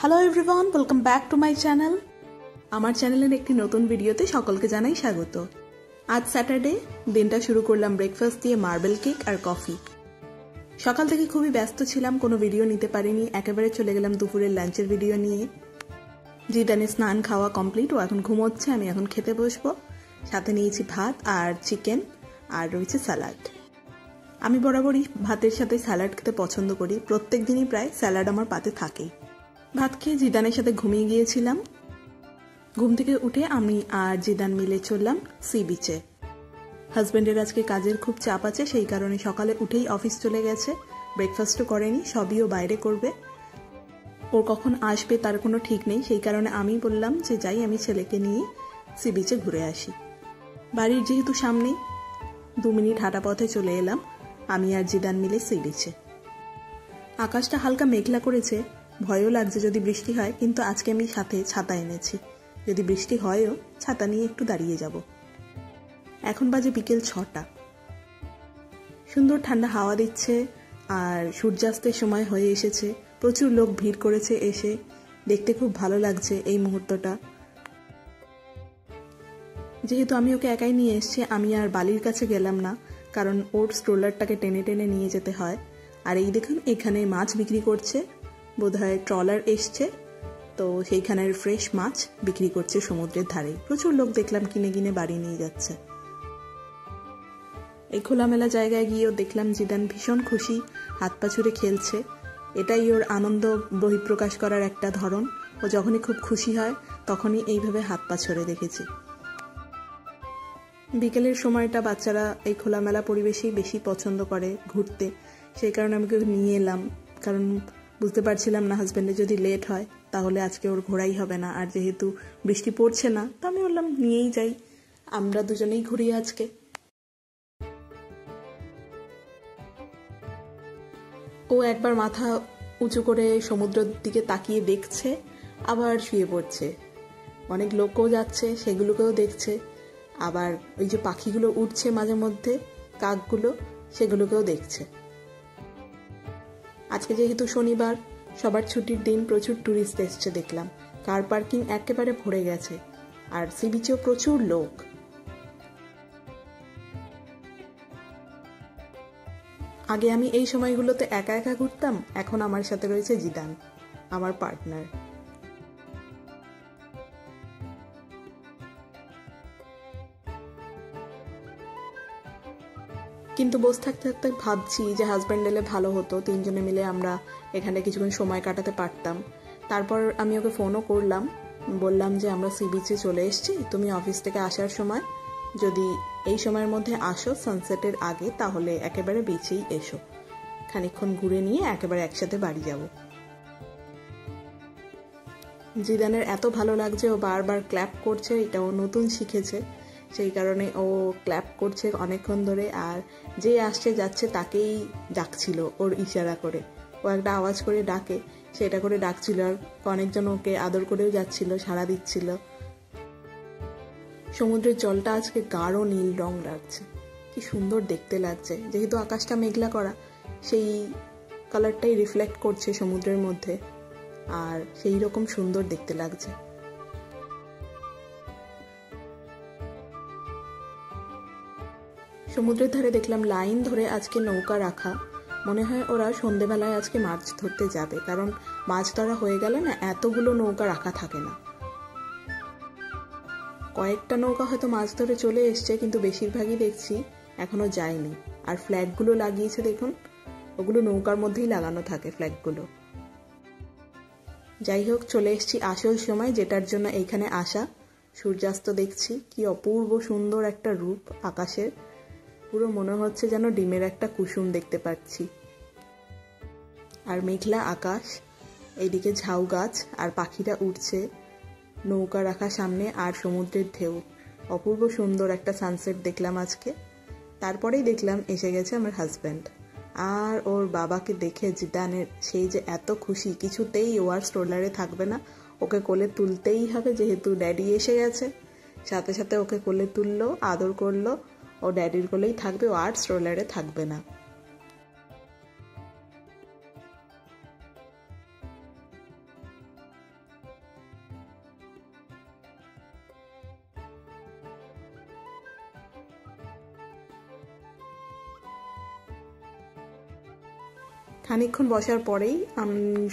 Hello everyone, welcome back to my channel. আমার চ্যানেলের একটি নতুন ভিডিওতে সকলকে জানাই স্বাগত। আজ স্যাটারডে, দিনটা শুরু করলাম ব্রেকফাস্ট দিয়ে মার্বেল কেক আর কফি। সকাল থেকে খুবই ব্যস্ত ছিলাম, কোনো ভিডিও নিতে পারিনি, একেবারে চলে গেলাম দুপুরের লাঞ্চের ভিডিও নিয়ে। জিদানের স্নান খাওয়া কমপ্লিট, ও এখন ঘুমোচ্ছে, আমি এখন খেতে বসবো। সাথে নিয়েছি ভাত আর চিকেন, আর রয়েছে স্যালাড। আমি বরাবরই ভাতের সাথে স্যালাড খেতে পছন্দ করি, প্রত্যেক দিনই প্রায় স্যালাড আমার পাতে থাকেই। ভাত খেয়ে জিদানের সাথে ঘুমিয়ে গিয়েছিলাম। ঘুম থেকে উঠে আমি আর জিদান মিলে চললাম সি বিচে। হাজব্যান্ডের আজকে কাজের খুব চাপ আছে, সেই কারণে সকালে উঠেই অফিস চলে গেছে, ব্রেকফাস্টও করেনি, সবই ও বাইরে করবে। ওর কখন আসবে তার কোনো ঠিক নেই, সেই কারণে আমি বললাম যে যাই, আমি ছেলেকে নিয়ে সি বিচে ঘুরে আসি। বাড়ির যেহেতু সামনেই, 2 মিনিট হাঁটা পথে চলে এলাম আমি আর জিদান মিলে সি বিচে। আকাশটা হালকা মেঘলা করেছে, ভয়ও লাগছে যদি বৃষ্টি হয়, কিন্তু আজকে আমি সাথে ছাতা এনেছি, যদি বৃষ্টি হয়ও ছাতা নিয়ে একটু দাঁড়িয়ে যাব। এখন বাজে বিকেল 6টা। সুন্দর ঠান্ডা হাওয়া দিচ্ছে আর সূর্যাস্তের সময় হয়ে এসেছে, প্রচুর লোক ভিড় করেছে এসে, দেখতে খুব ভালো লাগছে এই মুহূর্তটা। যেহেতু আমি ওকে একাই নিয়ে এসেছি, আমি আর বালির কাছে গেলাম না, কারণ ওর স্ট্রোলারটাকে টেনে টেনে নিয়ে যেতে হয়। আর এই দেখুন, এখানে মাছ বিক্রি করছে, বোধহয় ট্রলার এসছে, তো সেইখানের ফ্রেশ মাছ বিক্রি করছে সমুদ্রের ধারে। প্রচুর লোক দেখলাম কিনে কিনে বাড়ি নিয়ে যাচ্ছে। এই খোলামেলা জায়গায় গিয়েও দেখলাম জিদান ভীষণ খুশি, হাত পা ছুড়ে খেলছে। এটাই ওর আনন্দ বহিঃপ্রকাশ করার একটা ধরন। ও যখনই খুব খুশি হয় তখনই এইভাবে হাত পা ছড়ে দেখেছি। বিকেলের সময়টা বাচ্চারা এই খোলামেলা পরিবেশেই বেশি পছন্দ করে ঘুরতে, সেই কারণে আমি ওকে নিয়ে এলাম। কারণ বুঝতে পারছিলাম না হাজব্যান্ডের যদি লেট হয় তাহলে আজকে ওর ঘোরাই হবে না, আর যেহেতু বৃষ্টি পড়ছে না, তো আমি বললাম নিয়েই যাই, আমরা দুজনেই ঘুরি আজকে। ও একবার মাথা উঁচু করে সমুদ্রের দিকে তাকিয়ে দেখছে, আবার শুয়ে পড়ছে। অনেক লোকও যাচ্ছে, সেগুলোকেও দেখছে। আবার ওই যে পাখিগুলো উঠছে মাঝে মধ্যে, কাকগুলো, সেগুলোকেও দেখছে। আজকে যেহেতু শনিবার, সবার ছুটির দিন, প্রচুর ট্যুরিস্ট এসছে দেখলাম। কার পার্কিং একেবারে ভরে গেছে, আর সি বিচেও প্রচুর লোক। আগে আমি এই সময়গুলোতে একা একা ঘুরতাম, এখন আমার সাথে রয়েছে জিদান, আমার পার্টনার। কিন্তু বসে থাকতে থাকতে ভাবছি যে হাজব্যান্ড এলে ভালো হতো, 3 জনে মিলে আমরা এখানে কিছুক্ষণ সময় কাটাতে পারতাম। তারপর আমি ওকে ফোনও করলাম, বললাম যে আমরা সি বিচে চলে এসেছি, তুমি অফিস থেকে আসার সময় যদি এই সময়ের মধ্যে আসো সানসেটের আগে, তাহলে একেবারে বিচেই এসো, খানিকক্ষণ ঘুরে নিয়ে একেবারে একসাথে বাড়ি যাব। জিদানের এত ভালো লাগছে, ও বারবার ক্ল্যাপ করছে, এটা ও নতুন শিখেছে, সেই কারণে ও ক্ল্যাপ করছে অনেকক্ষণ ধরে। আর যে আসছে যাচ্ছে তাকেই ডাকছিল ওর ইশারা করে, ও একটা আওয়াজ করে ডাকে, সেটা করে ডাকছিল, আর অনেকজন ওকে আদর করেও যাচ্ছিল, সাড়া দিচ্ছিল। সমুদ্রের জলটা আজকে গাঢ় নীল রং লাগছে, কি সুন্দর দেখতে লাগছে। যেহেতু আকাশটা মেঘলা করা, সেই কালারটাই রিফ্লেক্ট করছে সমুদ্রের মধ্যে, আর সেই রকম সুন্দর দেখতে লাগছে। সমুদ্রের ধারে দেখলাম লাইন ধরে আজকে নৌকা রাখা, মনে হয় ওরা সন্ধেবেলায় আজকে মাছ ধরতে যাবে, কারণ মাছ ধরা হয়ে গেলে না এতগুলো নৌকা রাখা থাকে না। কয়েকটা নৌকা হয়তো মাছ ধরে চলে এসছে, কিন্তু বেশিরভাগই দেখছি এখনো যায়নি। আর ফ্ল্যাগগুলো লাগিয়েছে দেখুন, ওগুলো নৌকার মধ্যেই লাগানো থাকে ফ্ল্যাগগুলো। যাই হোক, চলে এসছি আসল সময় যেটার জন্য এইখানে আসা। সূর্যাস্ত দেখছি, কি অপূর্ব সুন্দর একটা রূপ আকাশের, পুরো মনে হচ্ছে যেন ডিমের একটা কুসুম দেখতে পাচ্ছি। আর মেঘলা আকাশ, এইদিকে ঝাউ গাছ, আর পাখিরা উঠছে, নৌকা রাখা সামনে, আর সমুদ্রের ঢেউ। অপূর্ব সুন্দর একটা সানসেট দেখলাম আজকে। তারপরেই দেখলাম এসে গেছে আমার হাজব্যান্ড, আর ওর বাবাকে দেখে জিদানের সেই যে এত খুশি, কিছুতেই ও আর স্ট্রোলারে থাকবে না, ওকে কোলে তুলতেই হবে, যেহেতু ড্যাডি এসে গেছে। সাথে সাথে ওকে কোলে তুললো, আদর করলো, ও ড্যাডির কোলেই থাকবে, ও আর স্ট্রোলারে থাকবে না। খানিকক্ষণ বসার পরেই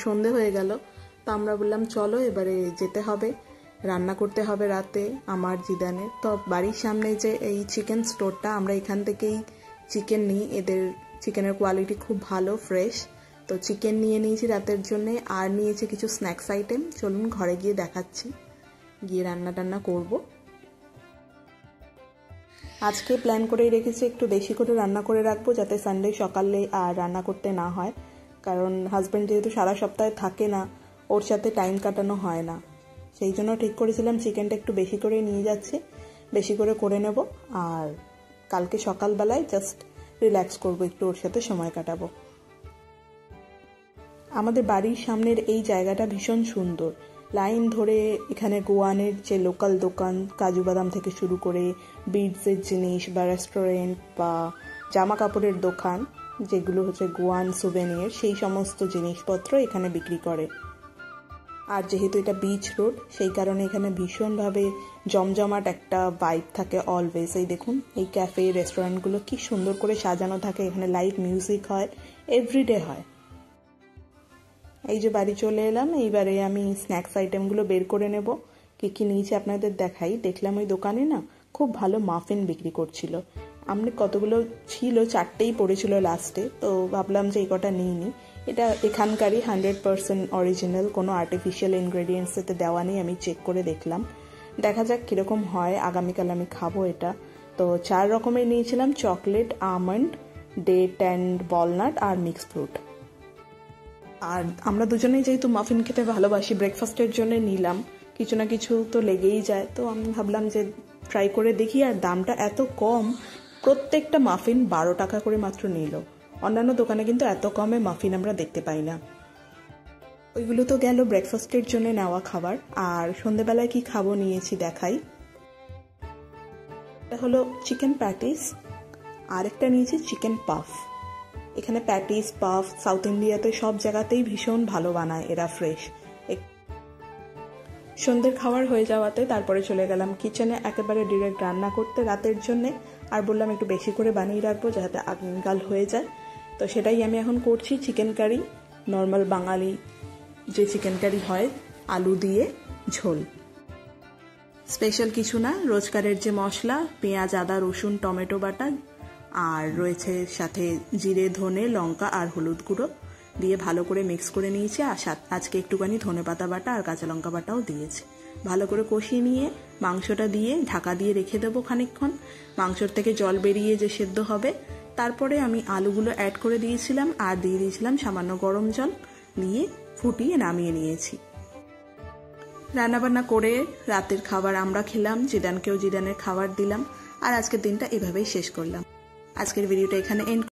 সন্ধে হয়ে গেল, তো আমরা বললাম চলো এবারে যেতে হবে, রান্না করতে হবে রাতে আমার জিদানের। তো বাড়ির সামনে যে এই চিকেন স্টোরটা, আমরা এখান থেকেই চিকেন নিই, এদের চিকেনের কোয়ালিটি খুব ভালো, ফ্রেশ। তো চিকেন নিয়ে নিয়েছি রাতের জন্যে, আর নিয়েছি কিছু স্ন্যাক্স আইটেম। চলুন ঘরে গিয়ে দেখাচ্ছি, গিয়ে রান্না টান্না করব। আজকে প্ল্যান করেই রেখেছি একটু বেশি করে রান্না করে রাখবো, যাতে সানডে সকালে আর রান্না করতে না হয়, কারণ হাজব্যান্ড যেহেতু সারা সপ্তাহে থাকে না, ওর সাথে টাইম কাটানো হয় না। সেই জন্য ঠিক করেছিলাম চিকেনটা একটু বেশি করে নিয়ে যাচ্ছি, বেশি করে নেব, আর কালকে সকালবেলায় জাস্ট রিল্যাক্স করব, একটু ওর সাথে সময় কাটাবো। আমাদের বাড়ির সামনের এই জায়গাটা ভীষণ সুন্দর, লাইন ধরে এখানে গোয়ানের যে লোকাল দোকান, কাজু বাদাম থেকে শুরু করে বিডসের জিনিস বা রেস্টুরেন্ট বা জামা কাপড়ের দোকান, যেগুলো হচ্ছে গোয়ান সুভেনিয়ার, সেই সমস্ত জিনিসপত্র এখানে বিক্রি করে। আর যেহেতু এটা বিচ রোড, সেই কারণে এখানে ভীষণভাবে জমজমাট একটা ভাইব থাকে অলওয়েজ। এই দেখুন, এই ক্যাফে রেস্টুরেন্টগুলো কি সুন্দর করে সাজানো থাকে, এখানে লাইভ মিউজিক হয়, এভরিডে হয়। এই যে বাড়ি চলে এলাম, এইবারে আমি স্ন্যাক্স আইটেমগুলো বের করে নেব। কি নিয়েছি আপনাদের দেখাই। দেখলাম ওই দোকানে না খুব ভালো মাফিন বিক্রি করছিল। আমি কতগুলো ছিল, 4টেই পড়েছিল লাস্টে, তো ভাবলাম যে এই কটা নিই নি। এটা এখানকারই 100% অরিজিনাল, কোনো আর্টিফিশিয়াল ইনগ্রেডিয়েন্টস এতে দেওয়া নেই। আমি চেক করে দেখলাম, দেখা যাক কীরকম হয়। আগামীকাল আমি খাবো এটা। তো 4 রকমের নিয়েছিলাম, chocolate, almond, date and walnut আর মিক্স ফ্রুট। আর আমরা দুজনেই যেহেতু মাফিন খেতে ভালোবাসি, ব্রেকফাস্টের জন্য নিলাম। কিছু না কিছু তো লেগেই যায়, তো আমি ভাবলাম যে ট্রাই করে দেখি। আর দামটা এত কম, প্রত্যেকটা মাফিন 12 টাকা করে মাত্র নিল। অন্যান্য দোকানে কিন্তু এত কমে মাফিন আমরা দেখতে পাই না। ওইগুলো তো গেল ব্রেকফাস্টের জন্য নেওয়া খাবার। আর সন্ধেবেলায় কি খাবো নিয়েছি দেখাই। এটা হলো চিকেন প্যাটিস, আর একটা নিয়েছি চিকেন পাফ। এখানে প্যাটিস, পাফ সাউথ ইন্ডিয়াতে সব জায়গাতেই ভীষণ ভালো বানায় এরা, ফ্রেশ। সন্ধ্যের খাবার হয়ে যাওয়াতে তারপরে চলে গেলাম কিচেনে একেবারে ডিরেক্ট রান্না করতে রাতের জন্যে। আর বললাম একটু বেশি করে বানিয়ে রাখবো যাতে আগামীকাল হয়ে যায়। তো সেটাই আমি এখন করছি, চিকেন কারি, নর্মাল বাঙালি যে চিকেন কারি হয়, আলু দিয়ে ঝোল, স্পেশাল কিছু না। রোজকারের যে মশলা, পেঁয়াজ, আদা, রসুন, টমেটো বাটা, আর রয়েছে সাথে জিরে, ধনে, লঙ্কা আর হলুদ গুঁড়ো দিয়ে ভালো করে মিক্স করে নিয়েছি। আর আজকে একটুখানি ধনেপাতা বাটা আর কাঁচা লঙ্কা বাটাও দিয়েছি। ভালো করে কষিয়ে নিয়ে মাংসটা দিয়ে ঢাকা দিয়ে রেখে দেবো খানিকক্ষণ। মাংসর থেকে জল বেরিয়ে যে সেদ্ধ হবে, তারপরে আমি আলুগুলো অ্যাড করে দিয়েছিলাম, আর দিয়ে দিয়েছিলাম সামান্য গরম জল, দিয়ে ফুটিয়ে নামিয়ে নিয়েছি। রান্নাবান্না করে রাতের খাবার আমরা খেলাম, জিদানকেও জিদানের খাবার দিলাম, আর আজকের দিনটা এভাবেই শেষ করলাম। আজকের ভিডিওটা এখানে এন্ড